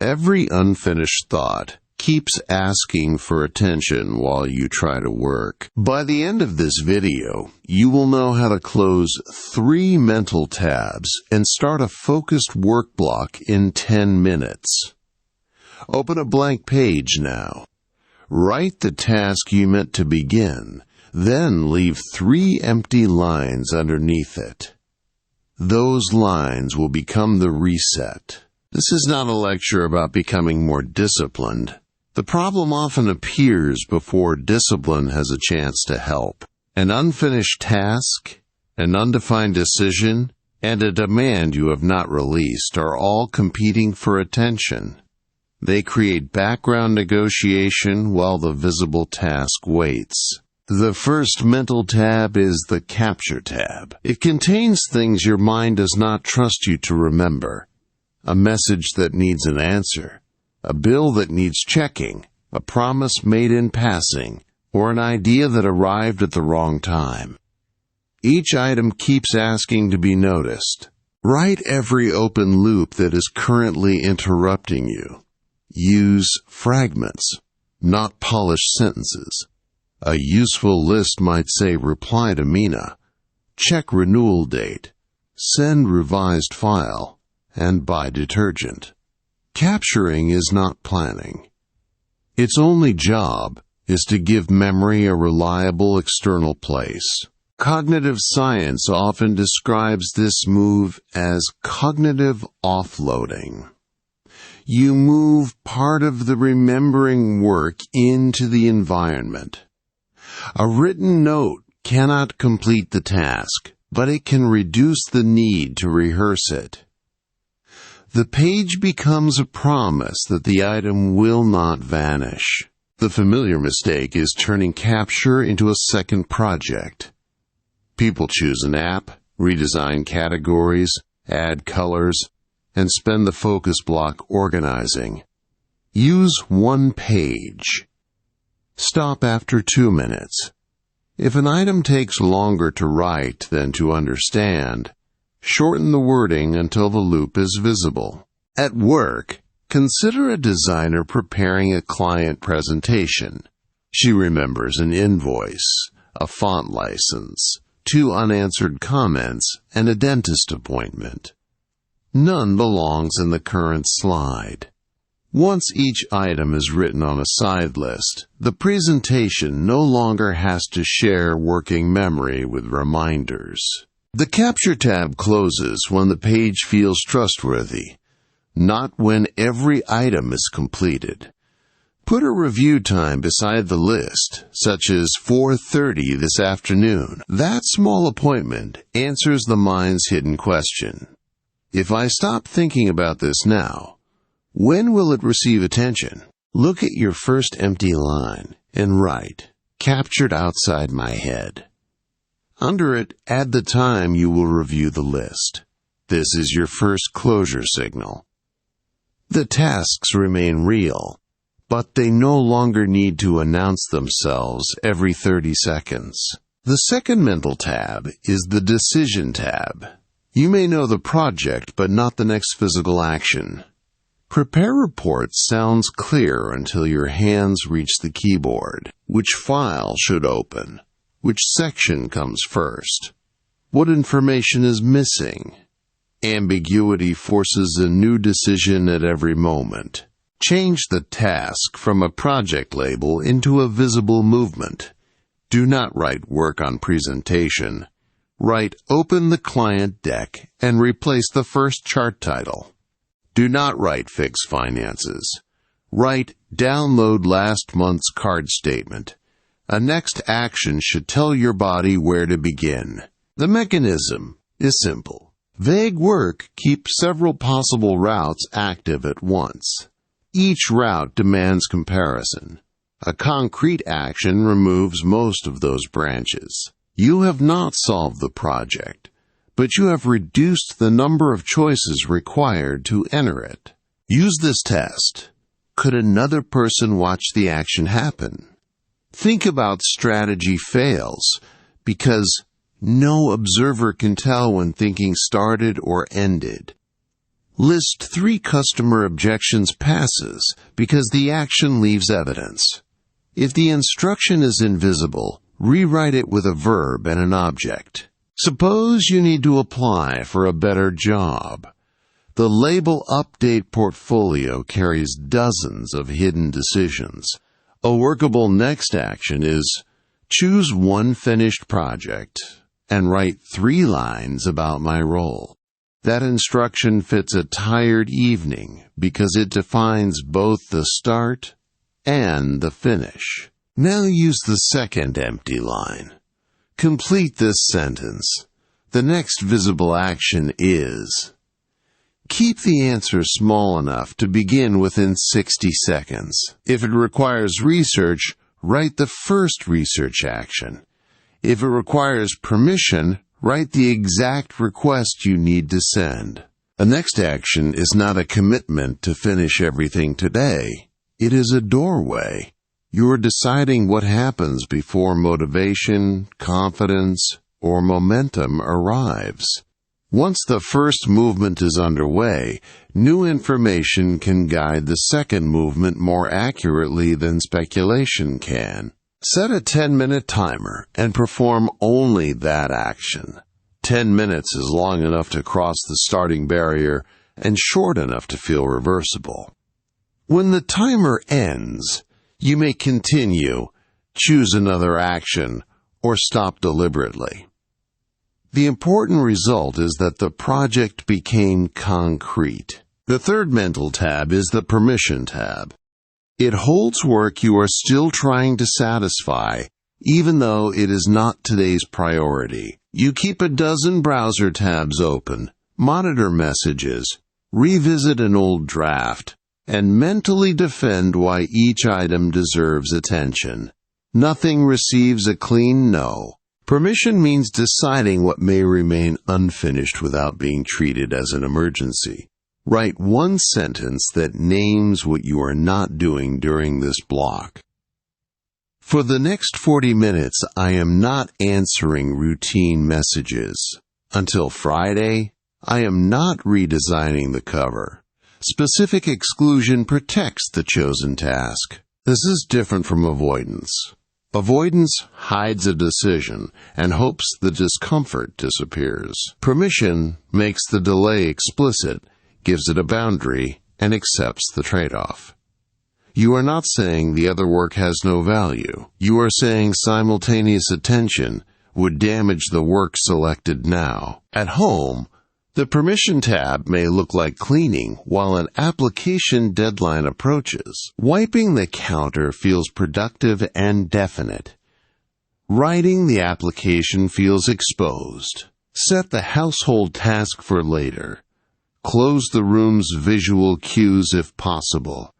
Every unfinished thought keeps asking for attention while you try to work. By the end of this video, you will know how to close 3 mental tabs and start a focused work block in 10 minutes. Open a blank page now. Write the task you meant to begin, then leave 3 empty lines underneath it. Those lines will become the reset. This is not a lecture about becoming more disciplined. The problem often appears before discipline has a chance to help. An unfinished task, an undefined decision, and a demand you have not released are all competing for attention. They create background negotiation while the visible task waits. The first mental tab is the Capture tab. It contains things your mind does not trust you to remember. A message that needs an answer, a bill that needs checking, a promise made in passing, or an idea that arrived at the wrong time. Each item keeps asking to be noticed. Write every open loop that is currently interrupting you. Use fragments, not polished sentences. A useful list might say reply to Mina, check renewal date, send revised file, and buy detergent. Capturing is not planning. Its only job is to give memory a reliable external place. Cognitive science often describes this move as cognitive offloading. You move part of the remembering work into the environment. A written note cannot complete the task, but it can reduce the need to rehearse it. The page becomes a promise that the item will not vanish. The familiar mistake is turning Capture into a second project. People choose an app, redesign categories, add colors, and spend the focus block organizing. Use one page. Stop after 2 minutes. If an item takes longer to write than to understand, shorten the wording until the loop is visible. At work, consider a designer preparing a client presentation. She remembers an invoice, a font license, 2 unanswered comments, and a dentist appointment. None belongs in the current slide. Once each item is written on a side list, the presentation no longer has to share working memory with reminders. The Capture tab closes when the page feels trustworthy, not when every item is completed. Put a review time beside the list, such as 4:30 this afternoon. That small appointment answers the mind's hidden question. If I stop thinking about this now, when will it receive attention? Look at your first empty line and write, "Captured outside my head." Under it, add the time you will review the list. This is your first closure signal. The tasks remain real, but they no longer need to announce themselves every 30 seconds. The second mental tab is the Decision tab. You may know the project, but not the next physical action. Prepare report sounds clear until your hands reach the keyboard. Which file should open? Which section comes first? What information is missing? Ambiguity forces a new decision at every moment. Change the task from a project label into a visible movement. Do not write work on presentation. Write open the client deck and replace the first chart title. Do not write fix finances. Write download last month's card statement. A next action should tell your body where to begin. The mechanism is simple. Vague work keeps several possible routes active at once. Each route demands comparison. A concrete action removes most of those branches. You have not solved the project, but you have reduced the number of choices required to enter it. Use this test. Could another person watch the action happen? Think about strategy fails, because no observer can tell when thinking started or ended. List 3 customer objections passes because the action leaves evidence. If the instruction is invisible, rewrite it with a verb and an object. Suppose you need to apply for a better job. The label Update Portfolio carries dozens of hidden decisions. A workable next action is choose one finished project and write 3 lines about my role. That instruction fits a tired evening because it defines both the start and the finish. Now use the second empty line. Complete this sentence. The next visible action is: keep the answer small enough to begin within 60 seconds. If it requires research, write the first research action. If it requires permission, write the exact request you need to send. A next action is not a commitment to finish everything today. It is a doorway. You are deciding what happens before motivation, confidence, or momentum arrives. Once the first movement is underway, new information can guide the second movement more accurately than speculation can. Set a 10-minute timer and perform only that action. 10 minutes is long enough to cross the starting barrier and short enough to feel reversible. When the timer ends, you may continue, choose another action, or stop deliberately. The important result is that the project became concrete. The third mental tab is the Permission tab. It holds work you are still trying to satisfy, even though it is not today's priority. You keep a dozen browser tabs open, monitor messages, revisit an old draft, and mentally defend why each item deserves attention. Nothing receives a clean no. Permission means deciding what may remain unfinished without being treated as an emergency. Write one sentence that names what you are not doing during this block. For the next 40 minutes, I am not answering routine messages. Until Friday, I am not redesigning the cover. Specific exclusion protects the chosen task. This is different from avoidance. Avoidance hides a decision and hopes the discomfort disappears. Permission makes the delay explicit, gives it a boundary, and accepts the trade-off. You are not saying the other work has no value. You are saying simultaneous attention would damage the work selected now. At home, the Permission tab may look like cleaning while an application deadline approaches. Wiping the counter feels productive and definite. Writing the application feels exposed. Set the household task for later. Close the room's visual cues if possible,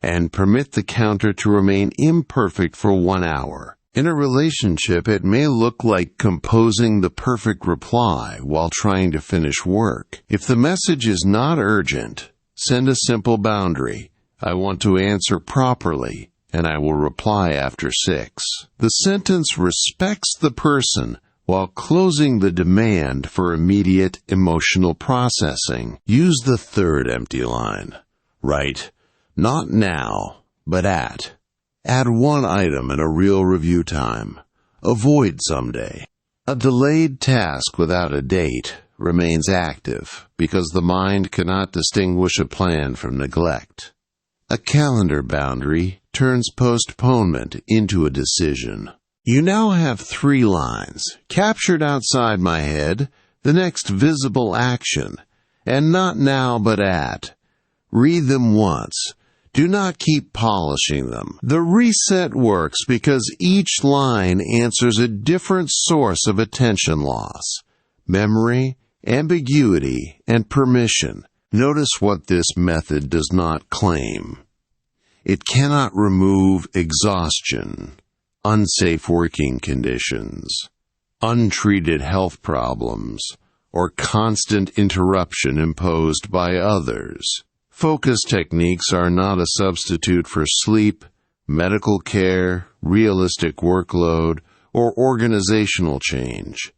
and permit the counter to remain imperfect for 1 hour. In a relationship, it may look like composing the perfect reply while trying to finish work. If the message is not urgent, send a simple boundary. I want to answer properly, and I will reply after 6. The sentence respects the person while closing the demand for immediate emotional processing. Use the third empty line. Write, not now, but at. Add 1 item in a real review time. Avoid someday. A delayed task without a date remains active because the mind cannot distinguish a plan from neglect. A calendar boundary turns postponement into a decision. You now have 3 lines, captured outside my head, the next visible action, and not now but at. Read them once. Do not keep polishing them. The reset works because each line answers a different source of attention loss: memory, ambiguity, and permission. Notice what this method does not claim. It cannot remove exhaustion, unsafe working conditions, untreated health problems, or constant interruption imposed by others. Focus techniques are not a substitute for sleep, medical care, realistic workload, or organizational change.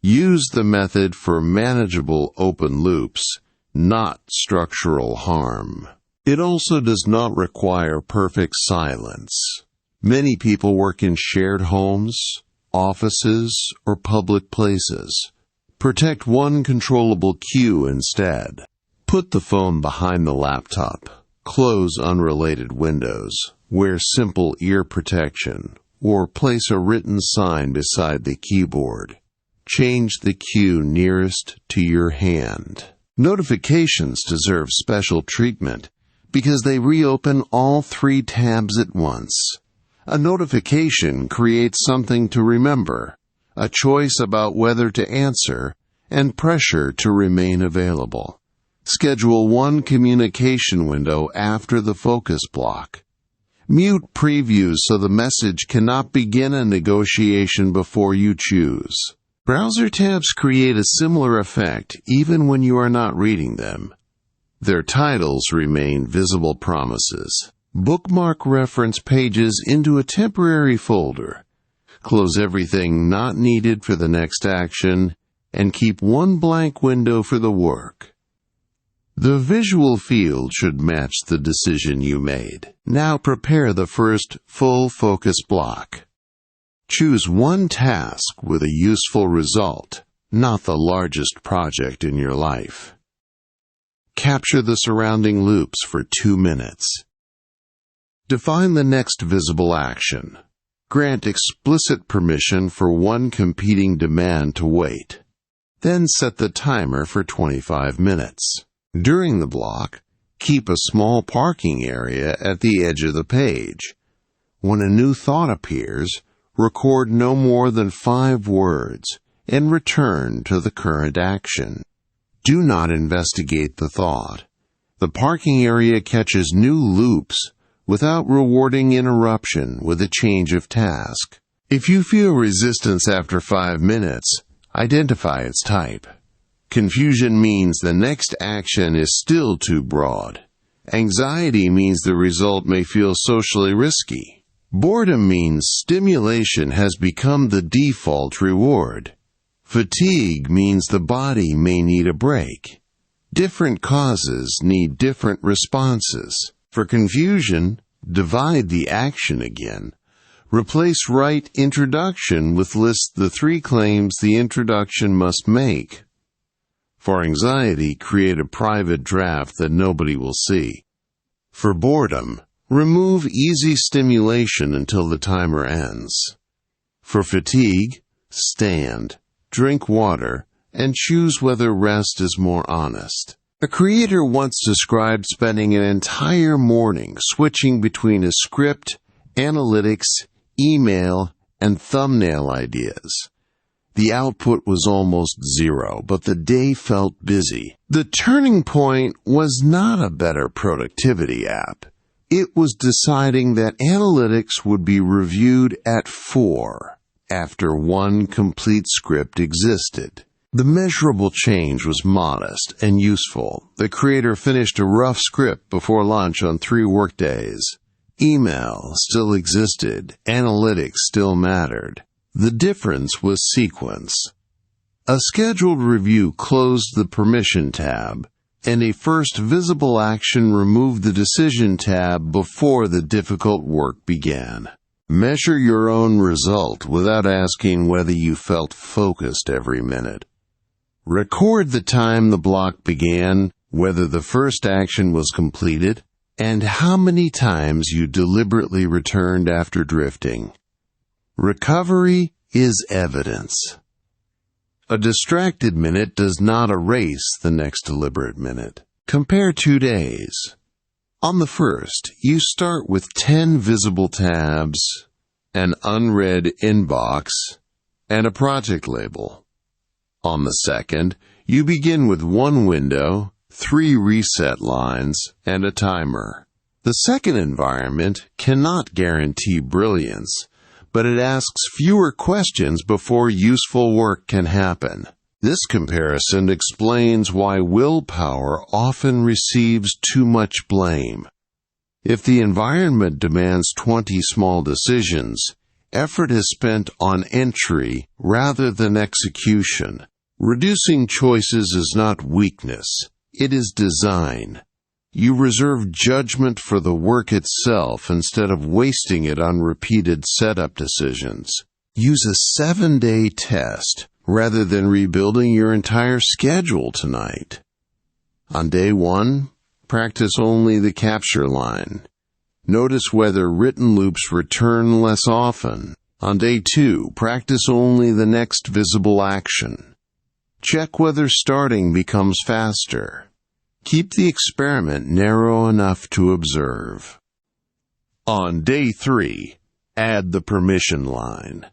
Use the method for manageable open loops, not structural harm. It also does not require perfect silence. Many people work in shared homes, offices, or public places. Protect one controllable cue instead. Put the phone behind the laptop. Close unrelated windows. Wear simple ear protection, or place a written sign beside the keyboard. Change the cue nearest to your hand. Notifications deserve special treatment because they reopen all 3 tabs at once. A notification creates something to remember, a choice about whether to answer, and pressure to remain available. Schedule one communication window after the focus block. Mute previews so the message cannot begin a negotiation before you choose. Browser tabs create a similar effect even when you are not reading them. Their titles remain visible promises. Bookmark reference pages into a temporary folder. Close everything not needed for the next action, and keep one blank window for the work. The visual field should match the decision you made. Now prepare the first full focus block. Choose one task with a useful result, not the largest project in your life. Capture the surrounding loops for 2 minutes. Define the next visible action. Grant explicit permission for one competing demand to wait. Then set the timer for 25 minutes. During the block, keep a small parking area at the edge of the page. When a new thought appears, record no more than 5 words and return to the current action. Do not investigate the thought. The parking area catches new loops without rewarding interruption with a change of task. If you feel resistance after 5 minutes, identify its type. Confusion means the next action is still too broad. Anxiety means the result may feel socially risky. Boredom means stimulation has become the default reward. Fatigue means the body may need a break. Different causes need different responses. For confusion, divide the action again. Replace right introduction with list the 3 claims the introduction must make. For anxiety, create a private draft that nobody will see. For boredom, remove easy stimulation until the timer ends. For fatigue, stand, drink water, and choose whether rest is more honest. A creator once described spending an entire morning switching between a script, analytics, email, and thumbnail ideas. The output was almost 0, but the day felt busy. The turning point was not a better productivity app. It was deciding that analytics would be reviewed at 4 after 1 complete script existed. The measurable change was modest and useful. The creator finished a rough script before lunch on 3 workdays. Email still existed. Analytics still mattered. The difference was sequence. A scheduled review closed the permission tab, and a first visible action removed the decision tab before the difficult work began. Measure your own result without asking whether you felt focused every minute. Record the time the block began, whether the first action was completed, and how many times you deliberately returned after drifting. Recovery is evidence. A distracted minute does not erase the next deliberate minute. Compare 2 days. On the first, you start with 10 visible tabs, an unread inbox, and a project label. On the second, you begin with 1 window, 3 reset lines, and a timer. The second environment cannot guarantee brilliance, but it asks fewer questions before useful work can happen. This comparison explains why willpower often receives too much blame. If the environment demands 20 small decisions, effort is spent on entry rather than execution. Reducing choices is not weakness, It is design. You reserve judgment for the work itself instead of wasting it on repeated setup decisions. Use a 7-day test rather than rebuilding your entire schedule tonight. On day 1, practice only the capture line. Notice whether written loops return less often. On day 2, practice only the next visible action. Check whether starting becomes faster. Keep the experiment narrow enough to observe. On day 3, add the permission line.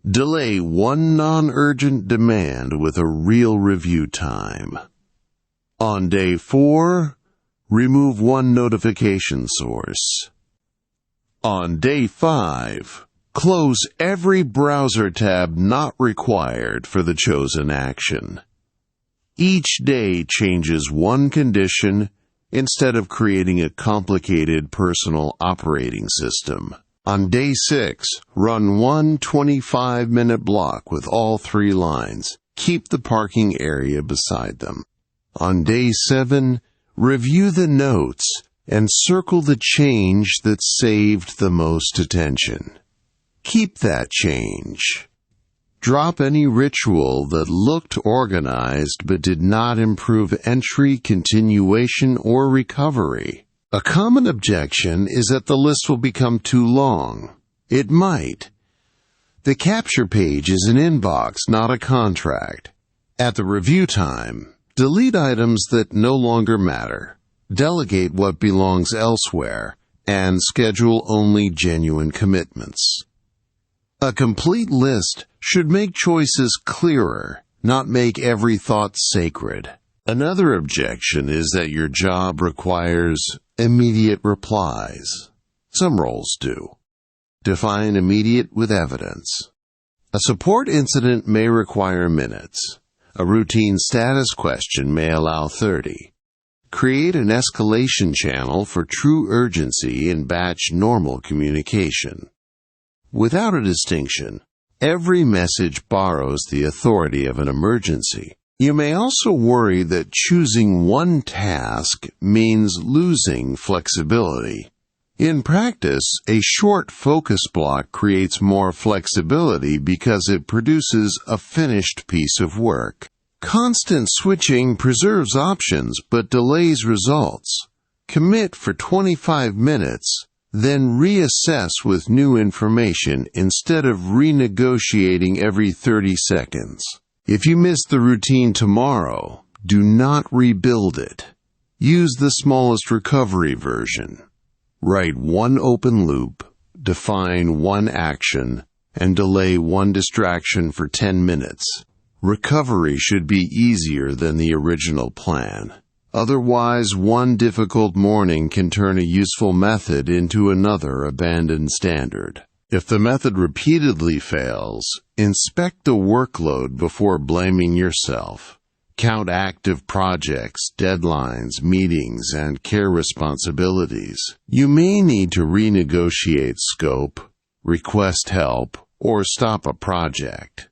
Delay one non-urgent demand with a real review time. On day 4, remove one notification source. On day 5, close every browser tab not required for the chosen action. Each day changes one condition instead of creating a complicated personal operating system. On day 6, run one 25-minute block with all 3 lines. Keep the parking area beside them. On day 7, review the notes and circle the change that saved the most attention. Keep that change. Drop any ritual that looked organized but did not improve entry, continuation, or recovery. A common objection is that the list will become too long. It might. The capture page is an inbox, not a contract. At the review time, delete items that no longer matter. Delegate what belongs elsewhere, and schedule only genuine commitments. A complete list should make choices clearer, not make every thought sacred. Another objection is that your job requires immediate replies. Some roles do. Define immediate with evidence. A support incident may require minutes. A routine status question may allow 30. Create an escalation channel for true urgency and batch normal communication. Without a distinction, every message borrows the authority of an emergency. You may also worry that choosing one task means losing flexibility. In practice, a short focus block creates more flexibility because it produces a finished piece of work. Constant switching preserves options but delays results. Commit for 25 minutes, then reassess with new information instead of renegotiating every 30 seconds. If you miss the routine tomorrow, do not rebuild it. Use the smallest recovery version. Write one open loop, define one action, and delay one distraction for 10 minutes. Recovery should be easier than the original plan. Otherwise, one difficult morning can turn a useful method into another abandoned standard. If the method repeatedly fails, inspect the workload before blaming yourself. Count active projects, deadlines, meetings, and care responsibilities. You may need to renegotiate scope, request help, or stop a project.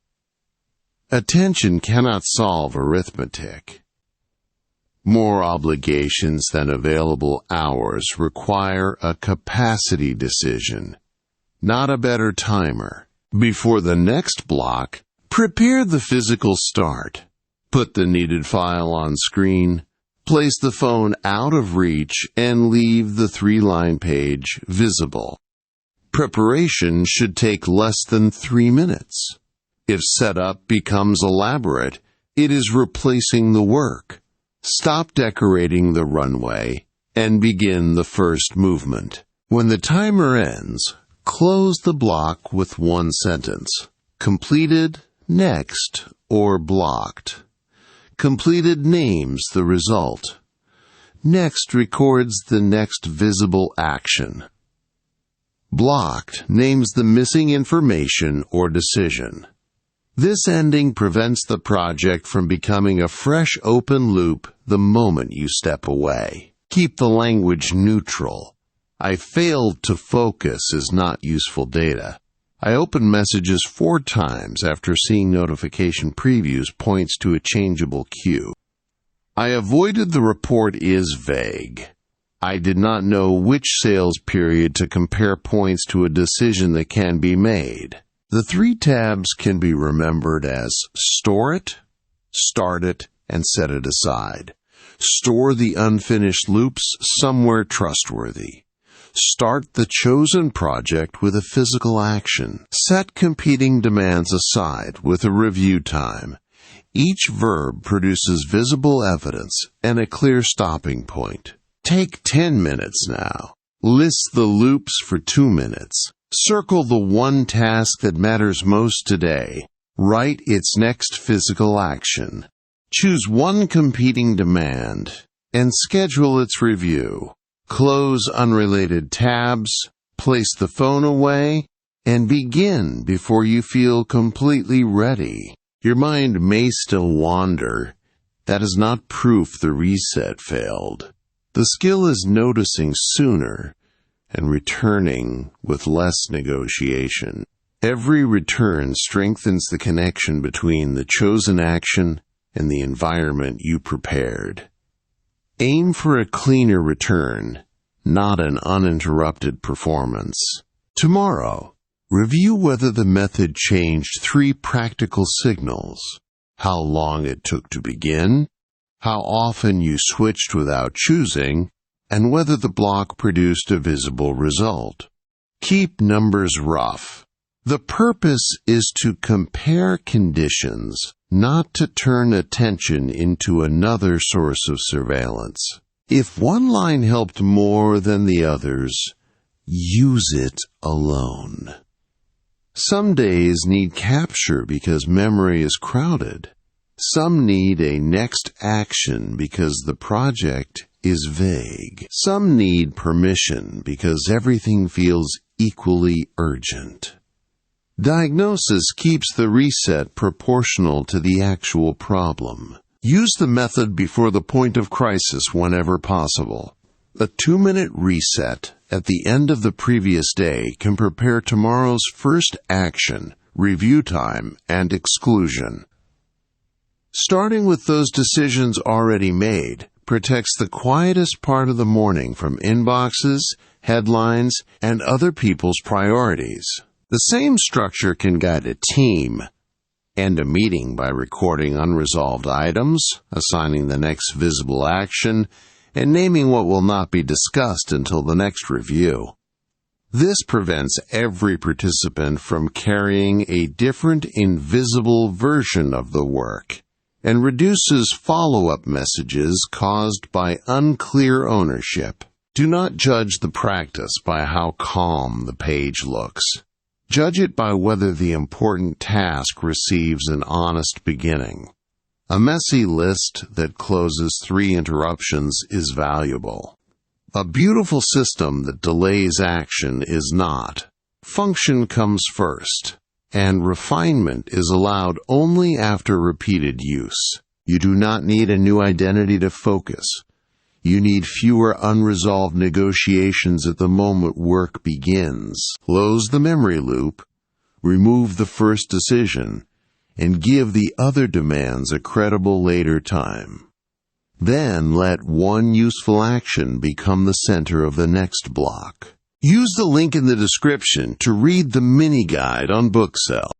Attention cannot solve arithmetic. More obligations than available hours require a capacity decision, not a better timer. Before the next block, prepare the physical start. Put the needed file on screen, place the phone out of reach, and leave the 3-line page visible. Preparation should take less than 3 minutes. If setup becomes elaborate, it is replacing the work. Stop decorating the runway and begin the first movement. When the timer ends, close the block with one sentence. Completed, next, or blocked. Completed names the result. Next records the next visible action. Blocked names the missing information or decision. This ending prevents the project from becoming a fresh open loop the moment you step away. Keep the language neutral. I failed to focus is not useful data. I opened messages 4 times after seeing notification previews points to a changeable queue. I avoided the report is vague. I did not know which sales period to compare points to a decision that can be made. The 3 tabs can be remembered as store it, start it, and set it aside. Store the unfinished loops somewhere trustworthy. Start the chosen project with a physical action. Set competing demands aside with a review time. Each verb produces visible evidence and a clear stopping point. Take 10 minutes now. List the loops for 2 minutes. Circle the one task that matters most today. Write its next physical action. Choose one competing demand and schedule its review. Close unrelated tabs, place the phone away, and begin before you feel completely ready. Your mind may still wander. That is not proof the reset failed. The skill is noticing sooner and returning with less negotiation. Every return strengthens the connection between the chosen action and the environment you prepared. Aim for a cleaner return, not an uninterrupted performance. Tomorrow, review whether the method changed 3 practical signals: how long it took to begin, how often you switched without choosing, and whether the block produced a visible result. Keep numbers rough. The purpose is to compare conditions, not to turn attention into another source of surveillance. If one line helped more than the others, use it alone. Some days need capture because memory is crowded. Some need a next action because the project is vague. Some need permission because everything feels equally urgent. Diagnosis keeps the reset proportional to the actual problem. Use the method before the point of crisis whenever possible. A 2-minute reset at the end of the previous day can prepare tomorrow's first action, review time, and exclusion. Starting with those decisions already made protects the quietest part of the morning from inboxes, headlines, and other people's priorities. The same structure can guide a team. End a meeting by recording unresolved items, assigning the next visible action, and naming what will not be discussed until the next review. This prevents every participant from carrying a different invisible version of the work, and reduces follow-up messages caused by unclear ownership. Do not judge the practice by how calm the page looks. Judge it by whether the important task receives an honest beginning. A messy list that closes 3 interruptions is valuable. A beautiful system that delays action is not. Function comes first, and refinement is allowed only after repeated use. You do not need a new identity to focus. You need fewer unresolved negotiations at the moment work begins. Close the memory loop, remove the first decision, and give the other demands a credible later time. Then let one useful action become the center of the next block. Use the link in the description to read the mini guide on BookSell.